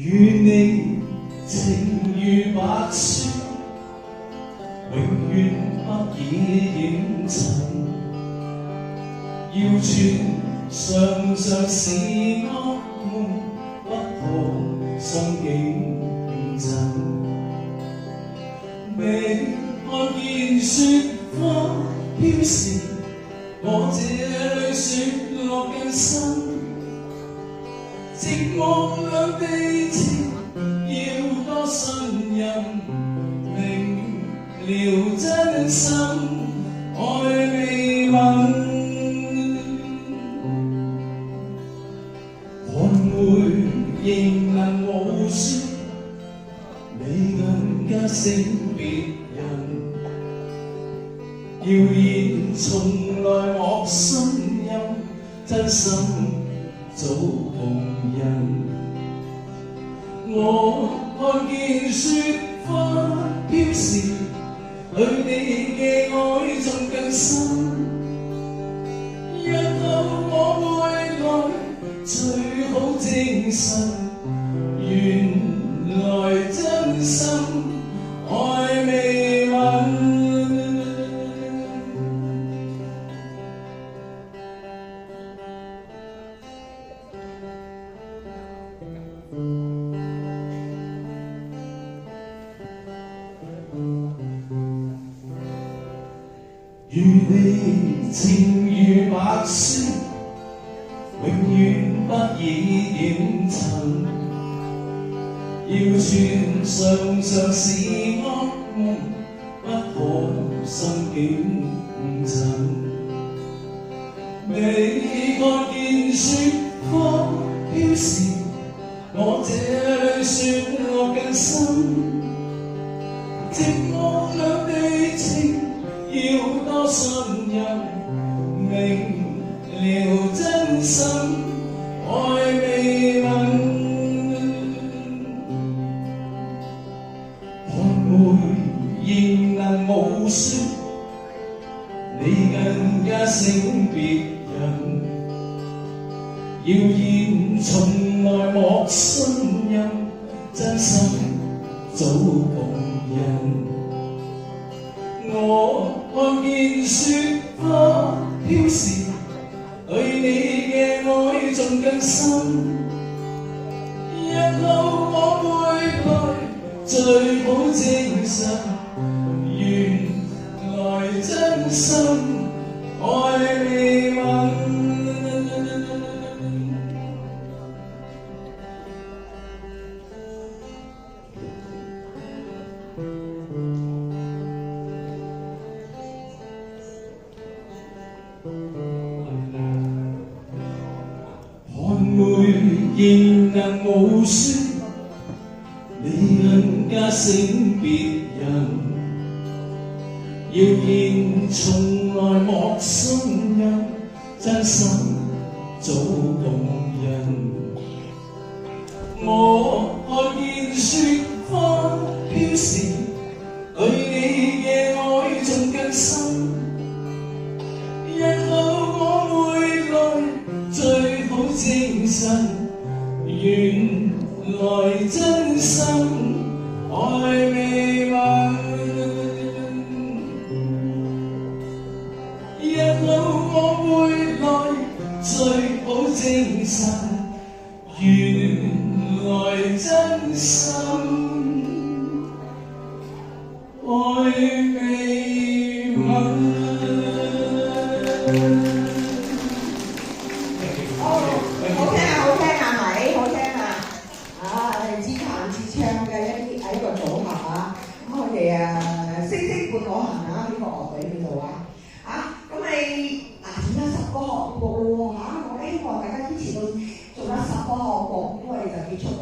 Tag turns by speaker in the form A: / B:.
A: 與你情如白雪，永遠不已染塵。謠傳常常是惡夢，不可心境震。未看見雪花飄時，我這裏雪落更深。寂寞兩地情，要多信任，明了真心，愛未泯。寒梅仍能無說，你更加勝別人。謠言從來莫信任，真心早共人。我看見雪花飄時，對你嘅愛仲更深。日後我會來，最好證實，原來真心愛未泯。與你情如白雪，永遠不已染塵。謠傳常常是惡夢，不可心境震。未看見雪花飄時，我這裏雪落更深。寂寞兩地情，要多信任，明了真心，愛未泯。寒梅仍能無說，你更加勝別人。謠言從來莫信任，真心早共人。我看見雪花飄時，對你嘅愛仲更深。日後我會來，最好證實，原來真心愛未泯。寒梅仍能無說，你更加勝別人。謠言從來莫信任，真心早共人。我看見雪花飄時，對你嘅愛仲更深。日後我會來，最好證實，原來真心愛未泯。日後我會來，最好證實，原來真心愛未泯。
B: 喺個組合啊，咁佢哋星星伴我行啊，呢個樂隊叫做咁你仲有10個項目喎我希望大家支持到仲有10個項目，咁我哋就結束㗎。